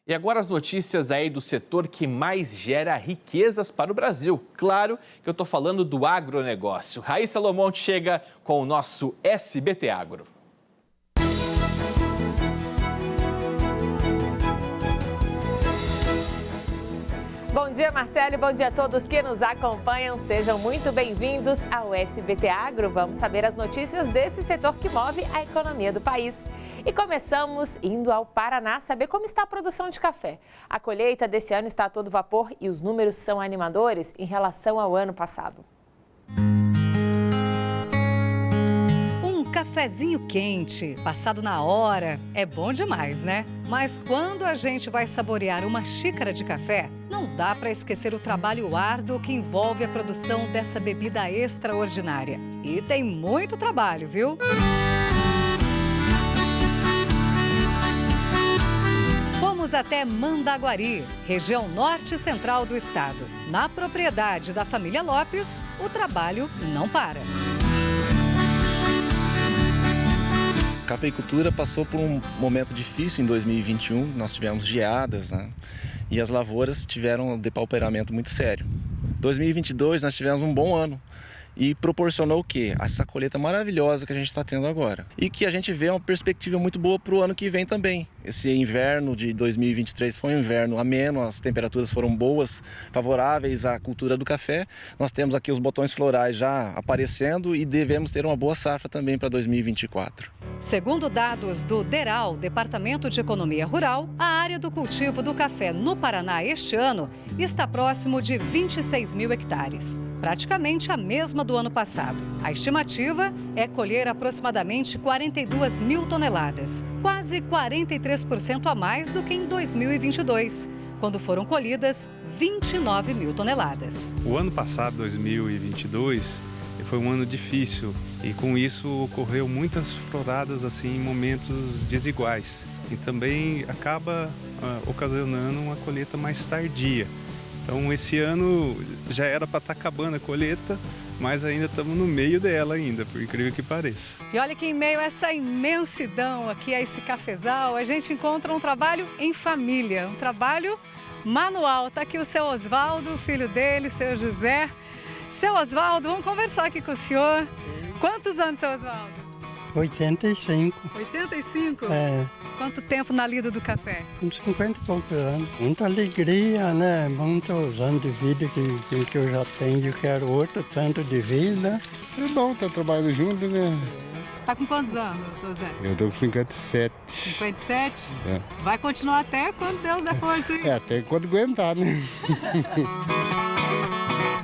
E agora as notícias aí do setor que mais gera riquezas para o Brasil. Claro que eu estou falando do agronegócio. Raíssa Lomonte chega com o nosso SBT Agro. Bom dia, Marcelo, e bom dia a todos que nos acompanham. Sejam muito bem-vindos ao SBT Agro. Vamos saber as notícias desse setor que move a economia do país. E começamos indo ao Paraná saber como está a produção de café. A colheita desse ano está a todo vapor e os números são animadores em relação ao ano passado. Um cafezinho quente, passado na hora, é bom demais, né? Mas quando a gente vai saborear uma xícara de café, não dá para esquecer o trabalho árduo que envolve a produção dessa bebida extraordinária. E tem muito trabalho, viu? Fomos até Mandaguari, região norte central do estado. Na propriedade da família Lopes, o trabalho não para. A cafeicultura passou por um momento difícil em 2021, nós tivemos geadas, né? E as lavouras tiveram um depauperamento muito sério. 2022 nós tivemos um bom ano. E proporcionou o quê? Essa colheita maravilhosa que a gente está tendo agora. E que a gente vê uma perspectiva muito boa para o ano que vem também. Esse inverno de 2023 foi um inverno ameno, as temperaturas foram boas, favoráveis à cultura do café. Nós temos aqui os botões florais já aparecendo e devemos ter uma boa safra também para 2024. Segundo dados do DERAL, Departamento de Economia Rural, a área do cultivo do café no Paraná este ano está próximo de 26 mil hectares, praticamente a mesma do ano passado. A estimativa é colher aproximadamente 42 mil toneladas, quase 43% a mais do que em 2022, quando foram colhidas 29 mil toneladas. O ano passado, 2022, foi um ano difícil e com isso ocorreu muitas floradas assim, em momentos desiguais e também acaba ocasionando uma colheita mais tardia. Então esse ano já era para estar acabando a colheita, mas ainda estamos no meio dela ainda, por incrível que pareça. E olha que em meio a essa imensidão aqui, a esse cafezal, a gente encontra um trabalho em família, um trabalho manual. Está aqui o seu Oswaldo, o filho dele, seu José. Seu Oswaldo, vamos conversar aqui com o senhor. Quantos anos, seu Oswaldo? 85. 85? É, Quanto tempo na lida do café? uns 50 e poucos anos. Muita alegria, né? Muitos anos de vida que eu já tenho, eu quero outro tanto de vida. É bom estar trabalhando junto, né? Tá com quantos anos, seu Zé? Eu tô com 57. 57? É. Vai continuar até quando Deus der força, hein? É, até quando aguentar, né?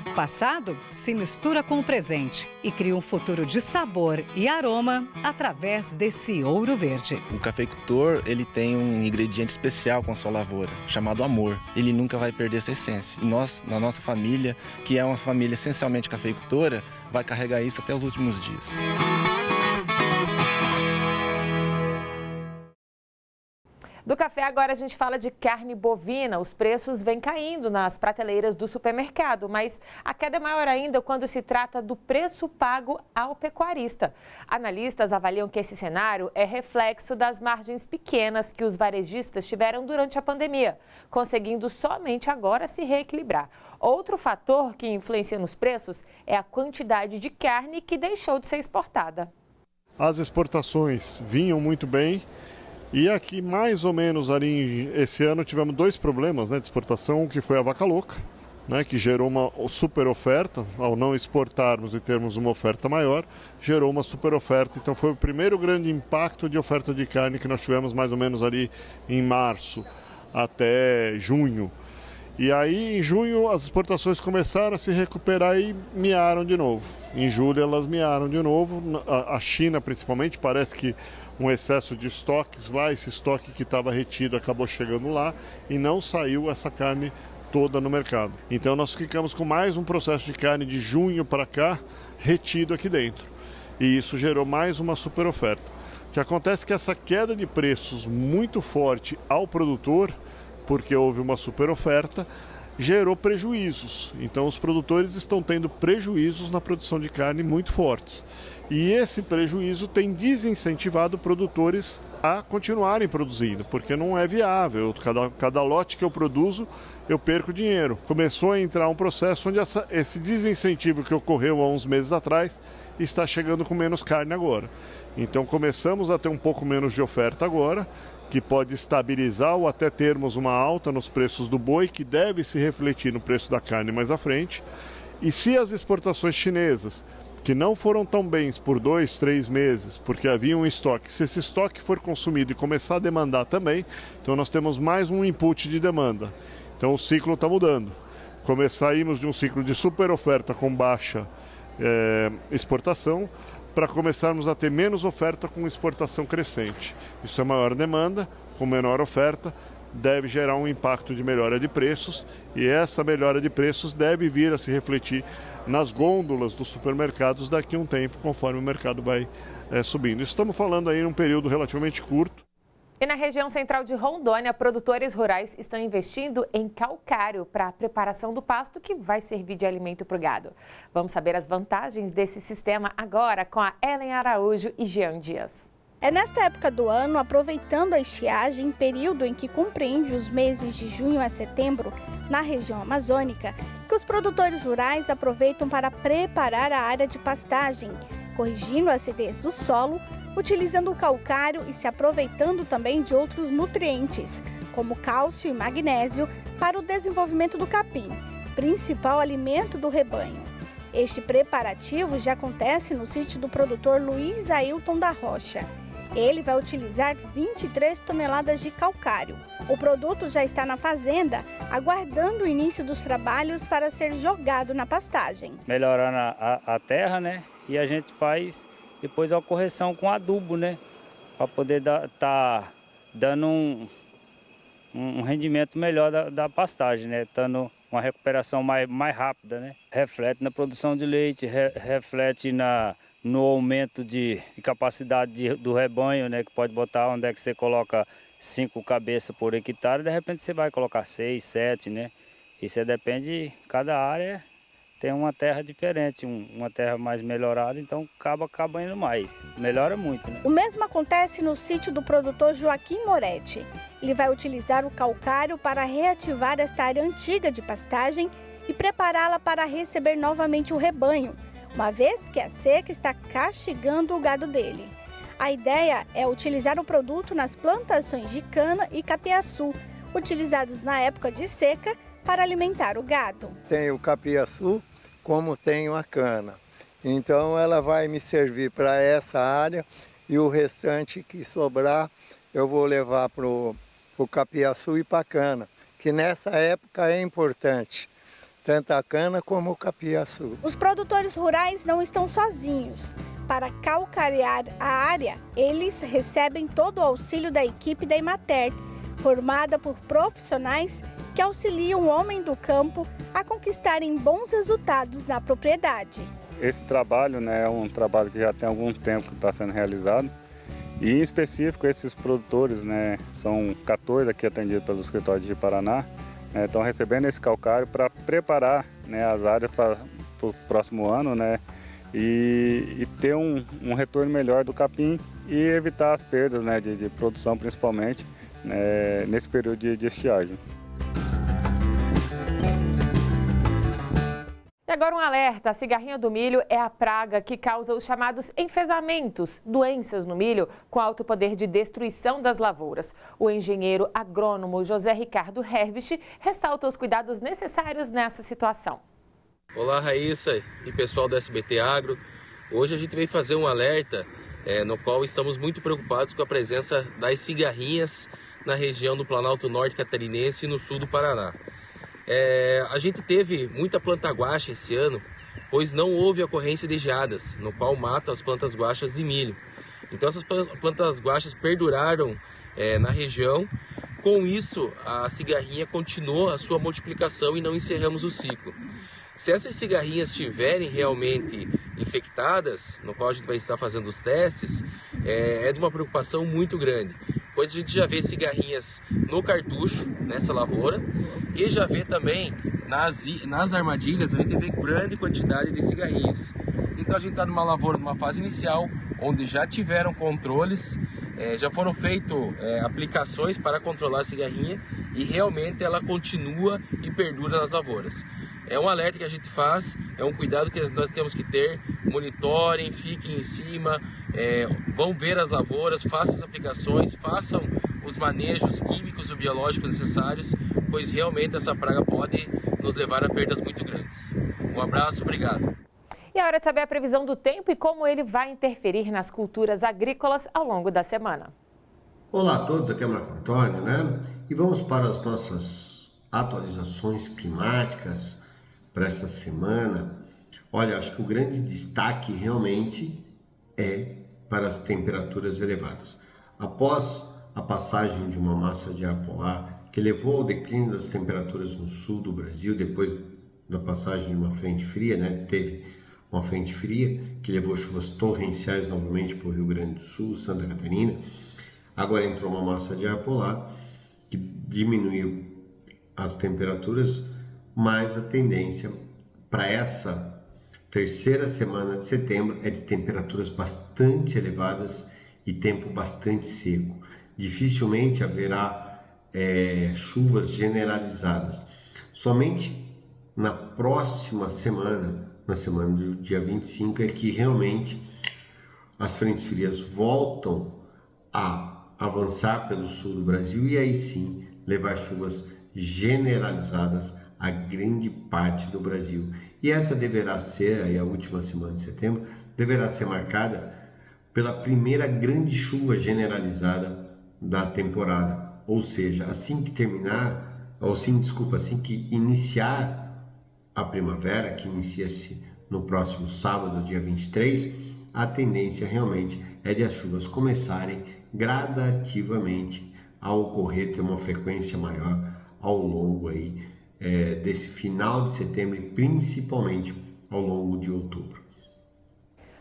O passado se mistura com o presente e cria um futuro de sabor e aroma através desse ouro verde. O cafeicultor, ele tem um ingrediente especial com a sua lavoura, chamado amor. Ele nunca vai perder essa essência. E nós, na nossa família, que é uma família essencialmente cafeicultora, vai carregar isso até os últimos dias. Do café, agora a gente fala de carne bovina. Os preços vêm caindo nas prateleiras do supermercado, mas a queda é maior ainda quando se trata do preço pago ao pecuarista. Analistas avaliam que esse cenário é reflexo das margens pequenas que os varejistas tiveram durante a pandemia, conseguindo somente agora se reequilibrar. Outro fator que influencia nos preços é a quantidade de carne que deixou de ser exportada. As exportações vinham muito bem. E aqui, mais ou menos ali, esse ano tivemos dois problemas, né, de exportação, que foi a vaca louca, né, que gerou uma super oferta, ao não exportarmos e termos uma oferta maior, gerou uma super oferta. Então foi o primeiro grande impacto de oferta de carne que nós tivemos mais ou menos ali em março até junho. E aí, em junho, as exportações começaram a se recuperar e miaram de novo. Em julho, elas miaram de novo. A China, principalmente, parece que um excesso de estoques lá, esse estoque que estava retido acabou chegando lá e não saiu essa carne toda no mercado. Então, nós ficamos com mais um processo de carne de junho para cá retido aqui dentro. E isso gerou mais uma super oferta. O que acontece é que essa queda de preços muito forte ao produtor, porque houve uma super oferta, gerou prejuízos. Então os produtores estão tendo prejuízos na produção de carne muito fortes. E esse prejuízo tem desincentivado produtores a continuarem produzindo, porque não é viável. Cada lote que eu produzo, eu perco dinheiro. Começou a entrar um processo onde esse desincentivo que ocorreu há uns meses atrás está chegando com menos carne agora. Então começamos a ter um pouco menos de oferta agora, que pode estabilizar ou até termos uma alta nos preços do boi, que deve se refletir no preço da carne mais à frente. E se as exportações chinesas, que não foram tão bens por 2, 3 meses, porque havia um estoque, se esse estoque for consumido e começar a demandar também, então nós temos mais um input de demanda. Então o ciclo está mudando. Saímos de um ciclo de super oferta com baixa exportação, para começarmos a ter menos oferta com exportação crescente. Isso é maior demanda, com menor oferta, deve gerar um impacto de melhora de preços, e essa melhora de preços deve vir a se refletir nas gôndolas dos supermercados daqui a um tempo, conforme o mercado vai subindo. Estamos falando aí em um período relativamente curto. E na região central de Rondônia, produtores rurais estão investindo em calcário para a preparação do pasto que vai servir de alimento para o gado. Vamos saber as vantagens desse sistema agora com a Ellen Araújo e Jean Dias. É nesta época do ano, aproveitando a estiagem, período em que compreende os meses de junho a setembro na região amazônica, que os produtores rurais aproveitam para preparar a área de pastagem, corrigindo a acidez do solo, utilizando o calcário e se aproveitando também de outros nutrientes, como cálcio e magnésio, para o desenvolvimento do capim, principal alimento do rebanho. Este preparativo já acontece no sítio do produtor Luiz Ailton da Rocha. Ele vai utilizar 23 toneladas de calcário. O produto já está na fazenda, aguardando o início dos trabalhos para ser jogado na pastagem. Melhorando a terra, né? E a gente faz depois a correção com adubo, né? Para poder tá dando um rendimento melhor da pastagem, né? Dando uma recuperação mais rápida, né? Reflete na produção de leite, reflete no aumento de capacidade do rebanho, né? Que pode botar onde é que você coloca 5 cabeças por hectare, de repente você vai colocar 6, 7, né? Isso depende, cada área tem uma terra diferente, uma terra mais melhorada, então acaba indo mais, melhora muito, né? O mesmo acontece no sítio do produtor Joaquim Moretti. Ele vai utilizar o calcário para reativar esta área antiga de pastagem e prepará-la para receber novamente o rebanho, uma vez que a seca está castigando o gado dele. A ideia é utilizar o produto nas plantações de cana e capiaçu, utilizados na época de seca para alimentar o gado. Tem o capiaçu, como tem a cana. Então ela vai me servir para essa área e o restante que sobrar eu vou levar para o capiaçu e para a cana, que nessa época é importante, tanto a cana como o capiaçu. Os produtores rurais não estão sozinhos. Para calcarear a área, eles recebem todo o auxílio da equipe da Emater, formada por profissionais que auxiliam o homem do campo a conquistarem bons resultados na propriedade. Esse trabalho, né, é um trabalho que já tem algum tempo que está sendo realizado. E em específico esses produtores, né, são 14 aqui atendidos pelo escritório de Paraná, né, estão recebendo esse calcário para preparar, né, as áreas para o próximo ano, né, e ter um retorno melhor do capim e evitar as perdas, né, de produção principalmente, né, nesse período de estiagem. E agora um alerta, a cigarrinha do milho é a praga que causa os chamados enfezamentos, doenças no milho com alto poder de destruição das lavouras. O engenheiro agrônomo José Ricardo Herbst ressalta os cuidados necessários nessa situação. Olá Raíssa e pessoal do SBT Agro. Hoje a gente veio fazer um alerta no qual estamos muito preocupados com a presença das cigarrinhas na região do Planalto Norte Catarinense e no sul do Paraná. A gente teve muita planta guaxa esse ano, pois não houve ocorrência de geadas, no qual matam as plantas guaxas de milho. Então essas plantas guaxas perduraram na região. Com isso, a cigarrinha continuou a sua multiplicação e não encerramos o ciclo. Se essas cigarrinhas estiverem realmente infectadas, no qual a gente vai estar fazendo os testes, é de uma preocupação muito grande, pois a gente já vê cigarrinhas no cartucho, nessa lavoura, e já vê também nas armadilhas, a gente vê grande quantidade de cigarrinhas. Então a gente está numa lavoura, numa fase inicial, onde já tiveram controles Já foram feitas aplicações para controlar a cigarrinha e realmente ela continua e perdura nas lavouras. É um alerta que a gente faz, é um cuidado que nós temos que ter, monitorem, fiquem em cima, vão ver as lavouras, façam as aplicações, façam os manejos químicos e biológicos necessários, pois realmente essa praga pode nos levar a perdas muito grandes. Um abraço, obrigado. E é hora de saber a previsão do tempo e como ele vai interferir nas culturas agrícolas ao longo da semana. Olá a todos, aqui é Marco Antônio, né? E vamos para as nossas atualizações climáticas para essa semana. Olha, acho que o grande destaque realmente é para as temperaturas elevadas. Após a passagem de uma massa de ar polar que levou ao declínio das temperaturas no sul do Brasil, depois da passagem de uma frente fria, né? Teve uma frente fria que levou chuvas torrenciais novamente para o Rio Grande do Sul, Santa Catarina. Agora entrou uma massa de ar polar que diminuiu as temperaturas, mas a tendência para essa terceira semana de setembro é de temperaturas bastante elevadas e tempo bastante seco. Dificilmente haverá chuvas generalizadas. Somente na próxima semana, na semana do dia 25, é que realmente as frentes frias voltam a avançar pelo sul do Brasil e aí sim levar chuvas generalizadas a grande parte do Brasil. E essa deverá ser, aí a última semana de setembro, deverá ser marcada pela primeira grande chuva generalizada da temporada. Ou seja, assim que iniciar a primavera, que inicia-se no próximo sábado, dia 23, a tendência realmente é de as chuvas começarem gradativamente a ocorrer, ter uma frequência maior ao longo aí, desse final de setembro e principalmente ao longo de outubro.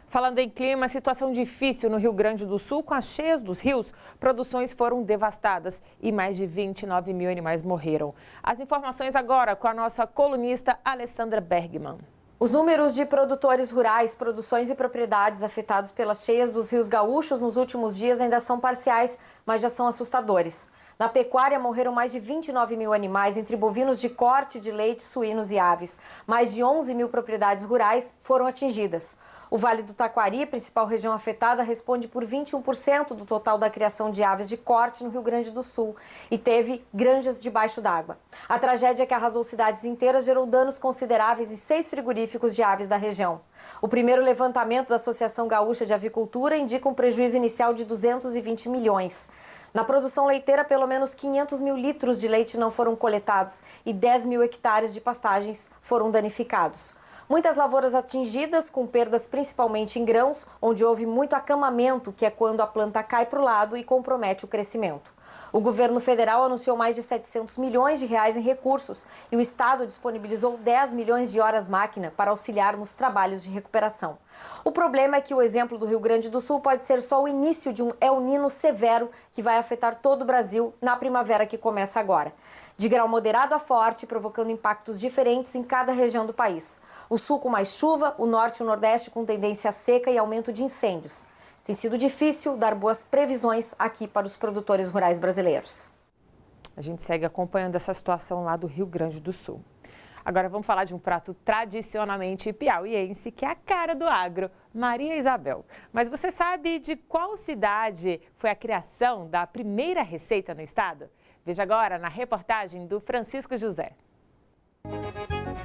Falando em clima, situação difícil no Rio Grande do Sul. Com as cheias dos rios, produções foram devastadas e mais de 29 mil animais morreram. As informações agora com a nossa colunista Alessandra Bergman. Os números de produtores rurais, produções e propriedades afetados pelas cheias dos rios gaúchos nos últimos dias ainda são parciais, mas já são assustadores. Na pecuária, morreram mais de 29 mil animais, entre bovinos de corte, de leite, suínos e aves. Mais de 11 mil propriedades rurais foram atingidas. O Vale do Taquari, principal região afetada, responde por 21% do total da criação de aves de corte no Rio Grande do Sul e teve granjas debaixo d'água. A tragédia que arrasou cidades inteiras gerou danos consideráveis em 6 frigoríficos de aves da região. O primeiro levantamento da Associação Gaúcha de Avicultura indica um prejuízo inicial de 220 milhões. Na produção leiteira, pelo menos 500 mil litros de leite não foram coletados e 10 mil hectares de pastagens foram danificados. Muitas lavouras atingidas, com perdas principalmente em grãos, onde houve muito acamamento, que é quando a planta cai para o lado e compromete o crescimento. O governo federal anunciou mais de 700 milhões de reais em recursos e o estado disponibilizou 10 milhões de horas-máquina para auxiliar nos trabalhos de recuperação. O problema é que o exemplo do Rio Grande do Sul pode ser só o início de um El Niño severo que vai afetar todo o Brasil na primavera que começa agora. De grau moderado a forte, provocando impactos diferentes em cada região do país. O sul com mais chuva, o norte e o nordeste com tendência seca e aumento de incêndios. Tem sido difícil dar boas previsões aqui para os produtores rurais brasileiros. A gente segue acompanhando essa situação lá do Rio Grande do Sul. Agora vamos falar de um prato tradicionalmente piauiense, que é a cara do agro, Maria Isabel. Mas você sabe de qual cidade foi a criação da primeira receita no estado? Veja agora na reportagem do Francisco José.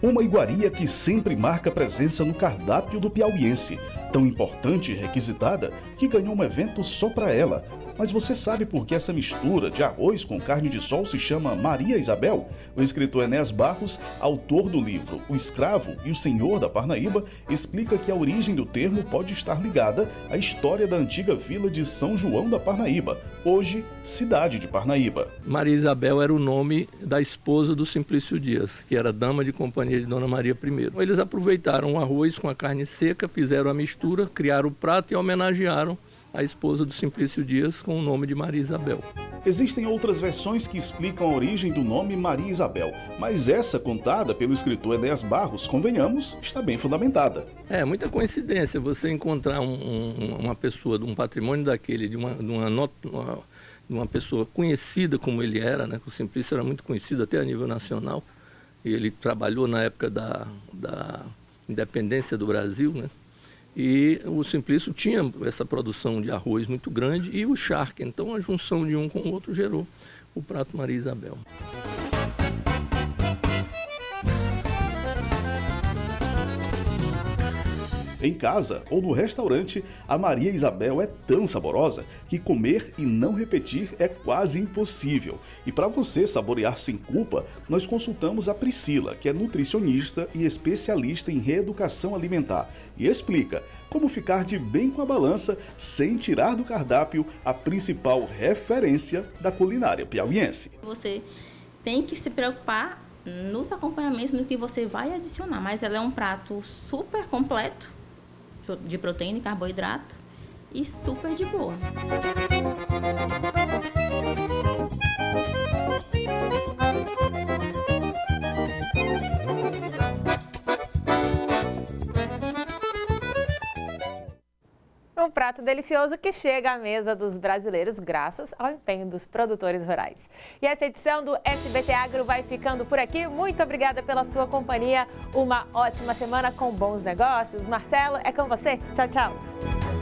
Uma iguaria que sempre marca presença no cardápio do piauiense, tão importante e requisitada que ganhou um evento só para ela. Mas você sabe por que essa mistura de arroz com carne de sol se chama Maria Isabel? O escritor Enéas Barros, autor do livro O Escravo e o Senhor da Parnaíba, explica que a origem do termo pode estar ligada à história da antiga vila de São João da Parnaíba, hoje cidade de Parnaíba. Maria Isabel era o nome da esposa do Simplício Dias, que era dama de companhia de Dona Maria I. Eles aproveitaram o arroz com a carne seca, fizeram a mistura, criaram o prato e homenagearam a esposa do Simplício Dias com o nome de Maria Isabel. Existem outras versões que explicam a origem do nome Maria Isabel, mas essa contada pelo escritor Enéas Barros, convenhamos, está bem fundamentada. É muita coincidência você encontrar uma pessoa de um patrimônio daquele, de uma pessoa conhecida como ele era, né? O Simplício era muito conhecido até a nível nacional, e ele trabalhou na época da independência do Brasil, né? E o Simplício tinha essa produção de arroz muito grande e o charque. Então a junção de um com o outro gerou o prato Maria Isabel. Em casa ou no restaurante, a Maria Isabel é tão saborosa que comer e não repetir é quase impossível. E para você saborear sem culpa, nós consultamos a Priscila, que é nutricionista e especialista em reeducação alimentar, e explica como ficar de bem com a balança sem tirar do cardápio a principal referência da culinária piauiense. Você tem que se preocupar nos acompanhamentos, no que você vai adicionar, mas ela é um prato super completo, de proteína e carboidrato, e super de boa. Um prato delicioso que chega à mesa dos brasileiros graças ao empenho dos produtores rurais. E essa edição do SBT Agro vai ficando por aqui. Muito obrigada pela sua companhia. Uma ótima semana com bons negócios. Marcelo, é com você. Tchau, tchau.